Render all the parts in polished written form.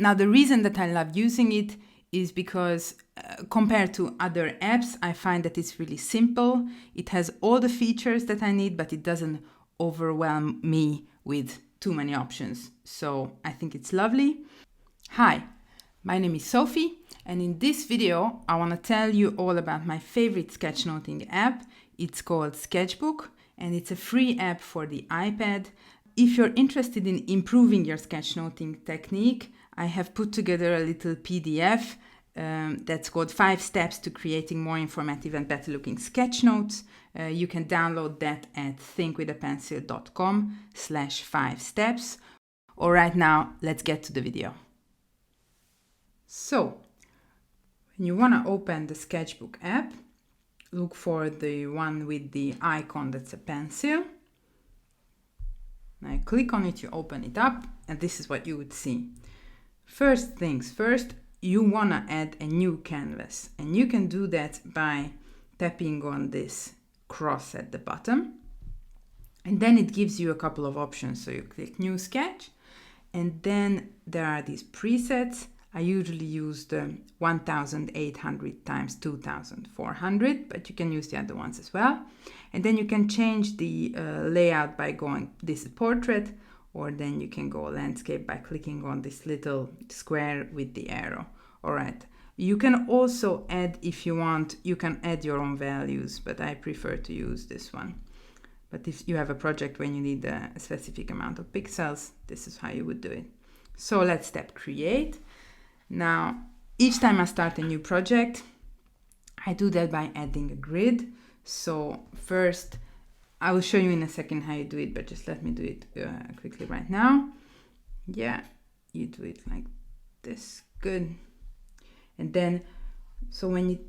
Now, the reason that I love using it is because compared to other apps, I find that it's really simple. It has all the features that I need, but it doesn't overwhelm me with too many options. So I think it's lovely. Hi, my name is Sophie, and in this video, I want to tell you all about my favorite sketchnoting app. It's called Sketchbook, and it's a free app for the iPad. If you're interested in improving your sketchnoting technique, I have put together a little PDF that's called 5 Steps to Creating More Informative and Better Looking Sketchnotes. You can download that at thinkwithapencil.com/5steps. All right, now let's get to the video. So, when you want to open the Sketchbook app, look for the one with the icon that's a pencil. Now you click on it, you open it up, and this is what you would see. First things first, you want to add a new canvas, and you can do that by tapping on this cross at the bottom, and then it gives you a couple of options. So you click New Sketch, and then there are these presets. I usually use the 1800 times 2400, but you can use the other ones as well. And then you can change the layout by going, this is portrait, or then you can go landscape by clicking on this little square with the arrow. All right. You can also add, if you want, you can add your own values, but I prefer to use this one. But if you have a project when you need a specific amount of pixels, this is how you would do it. So let's tap create. Now, each time I start a new project, I do that by adding a grid. So first, I will show you in a second how you do it, but just let me do it quickly right now. Yeah, you do it like this, good. And then, so when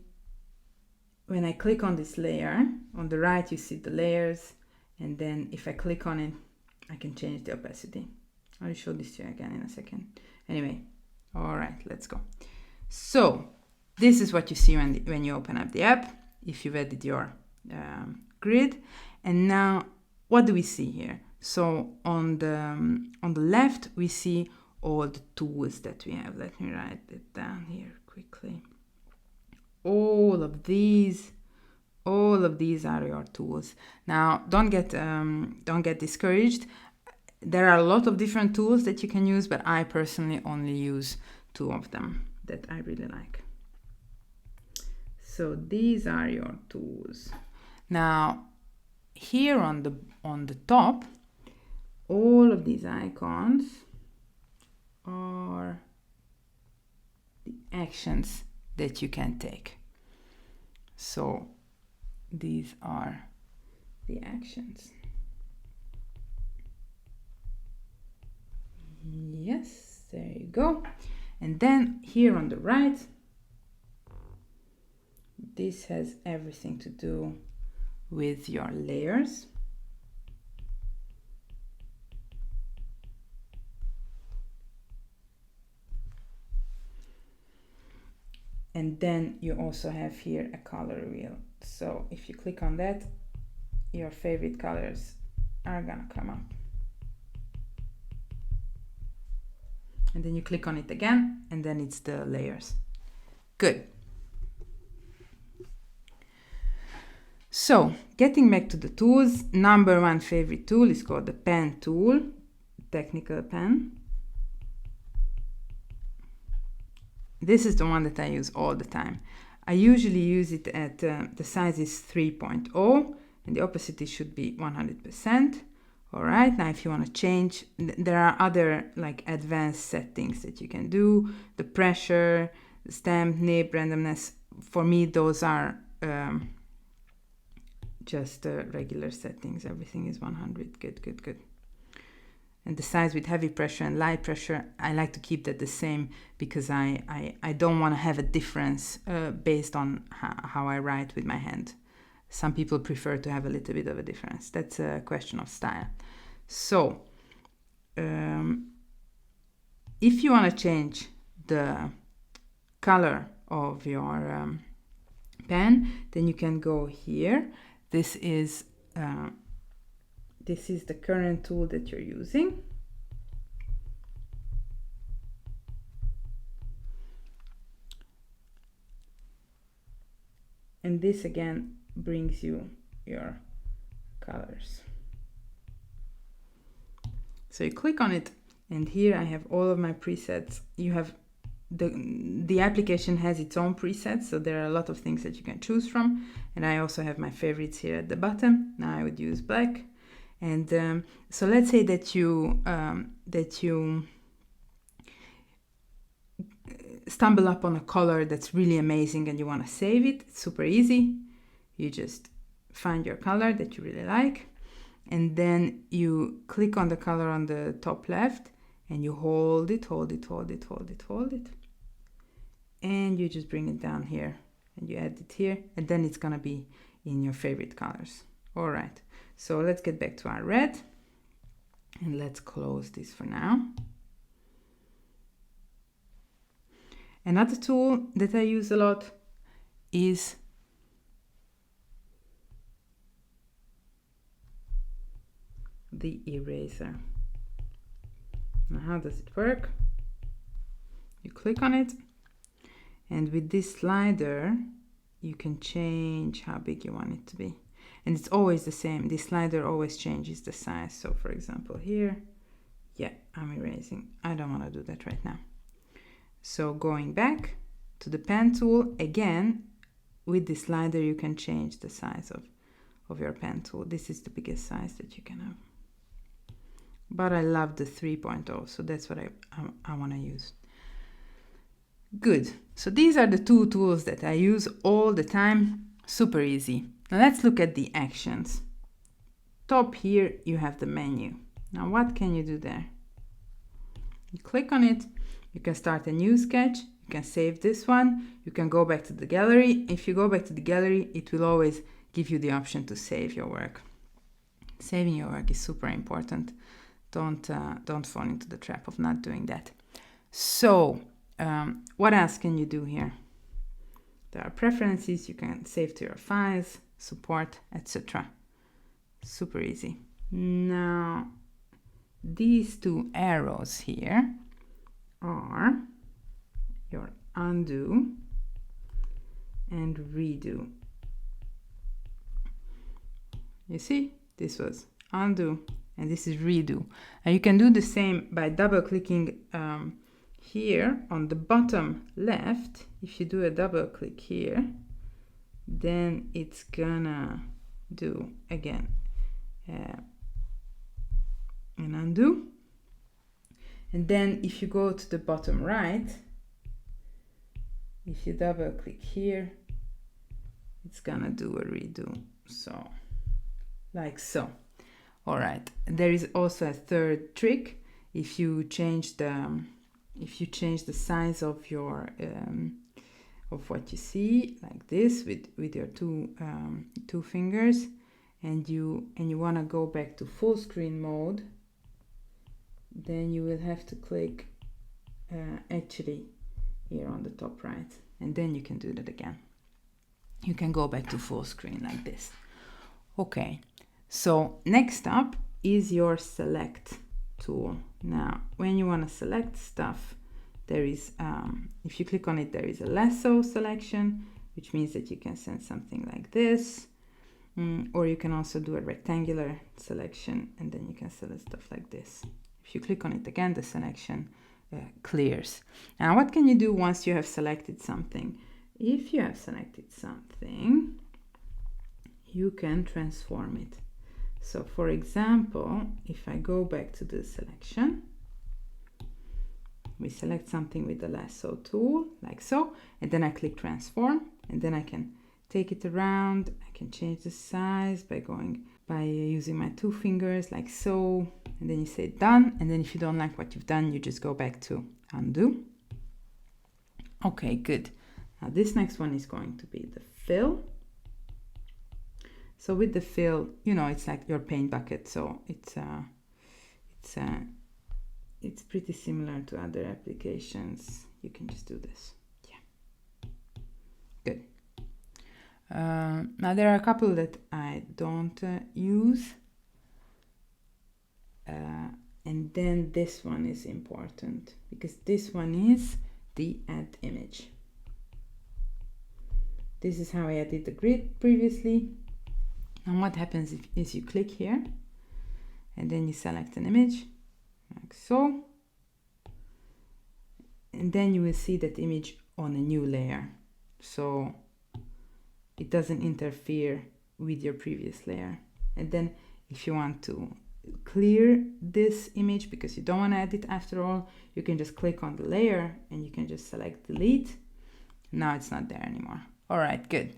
I click on this layer, on the right you see the layers, and then if I click on it, I can change the opacity. I'll show this to you again in a second. Anyway. All right, let's go. So this is what you see when you open up the app, if you've added your grid. And now, what do we see here? So on the left, we see all the tools that we have. Let me write it down here quickly. All of these are your tools. Now, don't get discouraged. There are a lot of different tools that you can use, but I personally only use 2 of them that I really like. So these are your tools. Now, here on the top, all of these icons are the actions that you can take. So these are the actions. Yes, there you go. And then here on the right, this has everything to do with your layers. And then you also have here a color wheel. So if you click on that, your favorite colors are gonna come up. And then you click on it again, and then it's the layers. Good. So, getting back to the tools, number 1 favorite tool is called the pen tool, technical pen. This is the one that I use all the time. I usually use it at, the size is 3.0, and the opacity should be 100%. All right, now if you want to change, there are other like advanced settings that you can do. The pressure, the stamp, nib, randomness. For me, those are just regular settings. Everything is 100. Good. And the size with heavy pressure and light pressure, I like to keep that the same because I don't want to have a difference based on how I write with my hand. Some people prefer to have a little bit of a difference. That's a question of style. So, if you want to change the color of your pen, then you can go here. This is the current tool that you're using. And this again brings you your colors. So you click on it, and here I have all of my presets. You have the application has its own presets, so there are a lot of things that you can choose from. And I also have my favorites here at the bottom. Now I would use black. And so let's say that you stumble upon a color that's really amazing and you want to save it. It's super easy. You just find your color that you really like, and then you click on the color on the top left, and you hold it, and you just bring it down here, and you add it here, and then it's gonna be in your favorite colors. All right, so let's get back to our red, and let's close this for now. Another tool that I use a lot is the eraser. Now, how does it work? You click on it, and with this slider, you can change how big you want it to be. And it's always the same. This slider always changes the size. So for example, here, yeah, I'm erasing. I don't want to do that right now. So going back to the pen tool, again, with this slider, you can change the size of your pen tool. This is the biggest size that you can have. But I love the 3.0, so that's what I want to use. Good. So these are the two tools that I use all the time. Super easy. Now let's look at the actions. Top here, you have the menu. Now what can you do there? You click on it. You can start a new sketch. You can save this one. You can go back to the gallery. If you go back to the gallery, it will always give you the option to save your work. Saving your work is super important. Don't fall into the trap of not doing that. So what else can you do here? There are preferences. You can save to your files, support, etc. Super easy. Now, these two arrows here are your undo and redo. You see, this was undo and this is redo. And you can do the same by double clicking here on the bottom left. If you do a double click here, then it's gonna do again an undo. And then if you go to the bottom right, if you double click here, it's gonna do a redo. So like so. All right, there is also a third trick. If you change the size of your of what you see, like this, with your two fingers, and you want to go back to full screen mode, then you will have to click actually here on the top right, and then you can do that again. You can go back to full screen like this. Okay, so next up is your select tool. Now, when you want to select stuff, there is, if you click on it, there is a lasso selection, which means that you can send something like this, or you can also do a rectangular selection, and then you can select stuff like this. If you click on it again, the selection clears. Now, what can you do once you have selected something? If you have selected something, you can transform it. So for example, if I go back to the selection, we select something with the lasso tool, like so, and then I click transform, and then I can take it around. I can change the size by using my two fingers, like so, and then you say done, and then if you don't like what you've done, you just go back to undo. Okay, good. Now this next one is going to be the fill. So with the fill, you know, it's like your paint bucket, so it's pretty similar to other applications. You can just do this. Yeah, good. Now there are a couple that I don't use, and then this one is important because this one is the add image. This is how I did the grid previously. And what happens is you click here and then you select an image like so. And then you will see that image on a new layer. So it doesn't interfere with your previous layer. And then if you want to clear this image because you don't want to edit after all, you can just click on the layer and you can just select delete. Now it's not there anymore. All right, good.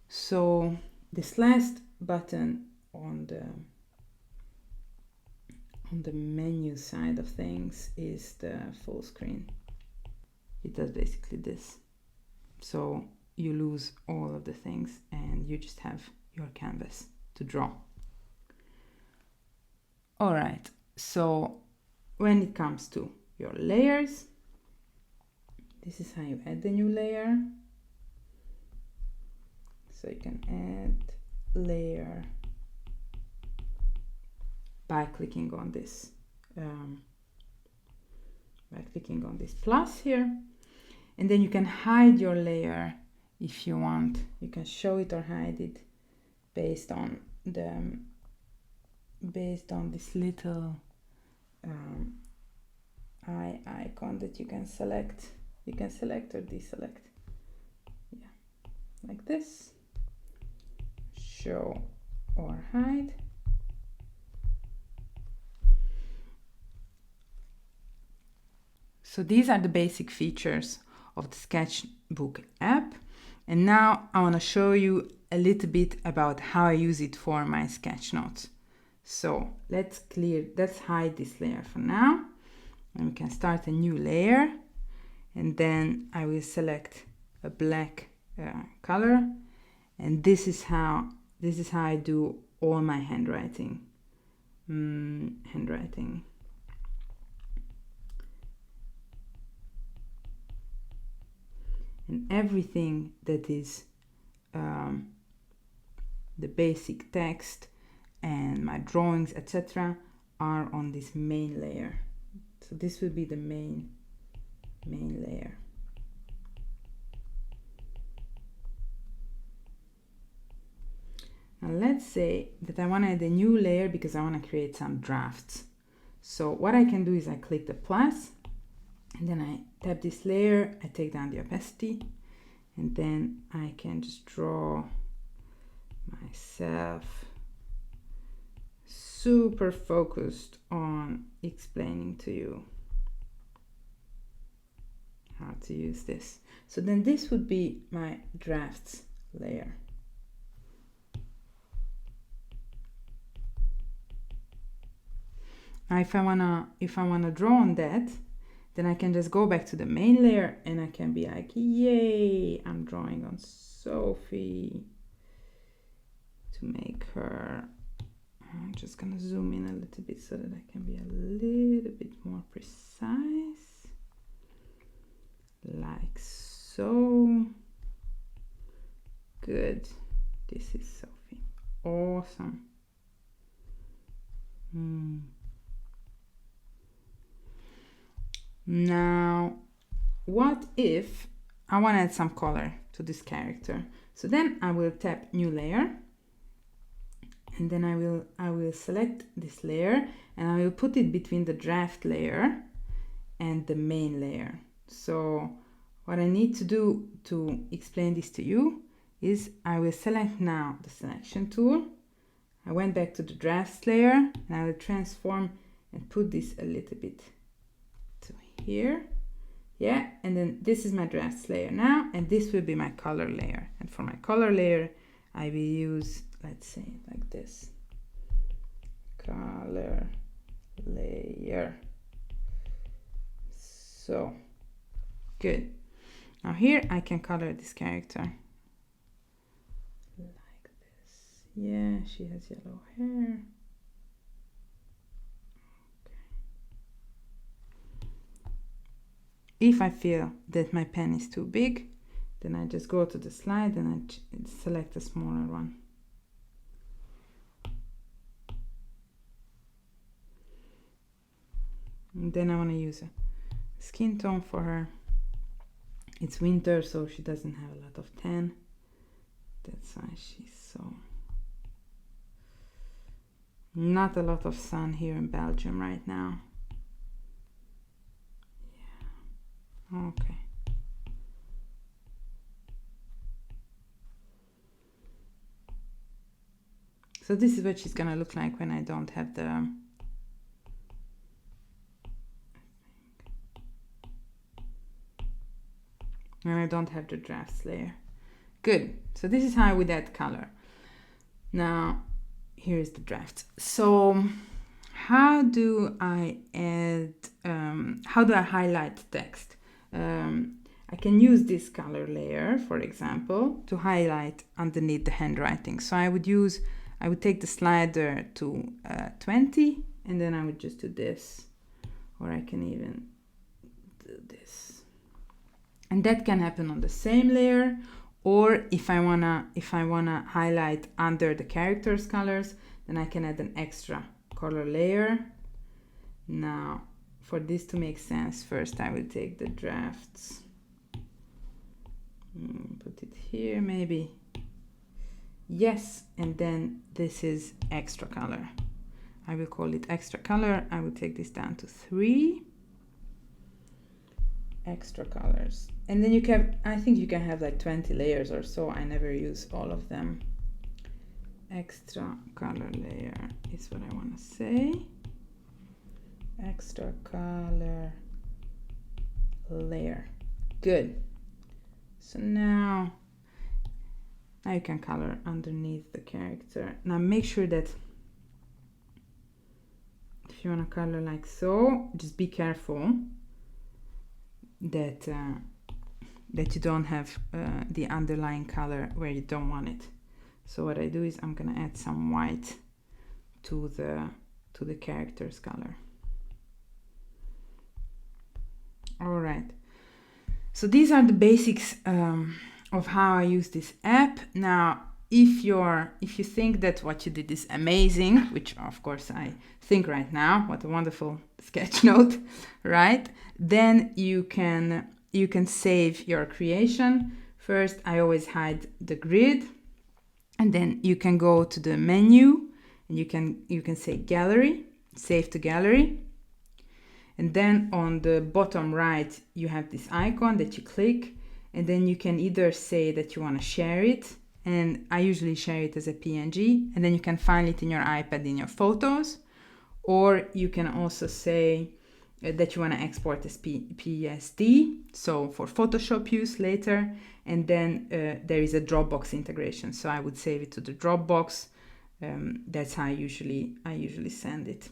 So this last button on the menu side of things is the full screen. It does basically this. So you lose all of the things and you just have your canvas to draw. All right, so when it comes to your layers, this is how you add the new layer. So you can add layer by clicking on this plus here, and then you can hide your layer if you want. You can show it or hide it based on this little eye icon that you can select. You can select or deselect. Yeah, like this. Show or hide. So these are the basic features of the Sketchbook app. And now I want to show you a little bit about how I use it for my sketchnotes. So let's hide this layer for now. And we can start a new layer. And then I will select a black color. And this is how I do all my handwriting. And everything that is the basic text and my drawings, etc., are on this main layer. So this will be the main layer. Now let's say that I want to add a new layer because I want to create some drafts. So what I can do is I click the plus, and then I tap this layer, I take down the opacity, and then I can just draw myself super focused on explaining to you how to use this. So then this would be my drafts layer. Now if I wanna draw on that, then I can just go back to the main layer and I can be like, yay, I'm drawing on Sophie to make her. I'm just gonna zoom in a little bit so that I can be a little bit more precise. Like so. Good. This is Sophie. Awesome. Now, what if I want to add some color to this character? So then I will tap new layer, and then I will select this layer and I will put it between the draft layer and the main layer. So what I need to do to explain this to you is I will select now the selection tool. I went back to the drafts layer and I will transform and put this a little bit to here. Yeah, and then this is my drafts layer now, and this will be my color layer. And for my color layer, I will use, let's say, like this. Color layer. So, good. Now here I can color this character. Like this. Yeah, she has yellow hair. If I feel that my pen is too big, then I just go to the slide and I select a smaller one. And then I want to use a skin tone for her. It's winter, so she doesn't have a lot of tan. That's why she's so... Not a lot of sun here in Belgium right now. Yeah. Okay. So this is what she's gonna look like when I don't have the... When I don't have the drafts layer. Good. So this is how I would add color. Now, here is the draft. So how do I add, how do I highlight text? I can use this color layer, for example, to highlight underneath the handwriting. So I would take the slider to 20, and then I would just do this, or I can even do this. And that can happen on the same layer, or if I wanna highlight under the characters' colors, then I can add an extra color layer. Now, for this to make sense, first I will take the drafts, put it here maybe. Yes, and then this is extra color. I will call it extra color. I will take this down to 3 extra colors. And then you can, I think you can have like 20 layers or so. I never use all of them. Extra color layer is what I want to say. Extra color layer. Good. So now you can color underneath the character. Now make sure that if you want to color like so, just be careful that you don't have the underlying color where you don't want it. So what I do is I'm gonna add some white to the character's color. All right. So these are the basics of how I use this app. Now, if you think that what you did is amazing, which of course I think right now, what a wonderful sketch note, right? Then you can save your creation. First, I always hide the grid, and then you can go to the menu and you can say gallery, save to gallery. And then on the bottom right, you have this icon that you click, and then you can either say that you want to share it, and I usually share it as a PNG, and then you can find it in your iPad in your photos, or you can also say that you want to export as PSD, so for Photoshop use later, and then there is a Dropbox integration, so I would save it to the Dropbox. That's how I usually send it.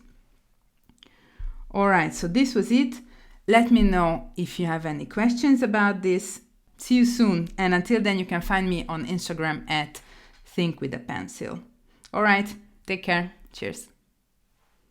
All right, so this was it. Let me know if you have any questions about this. See you soon, and until then you can find me on Instagram at thinkwithapencil. All right, take care. Cheers.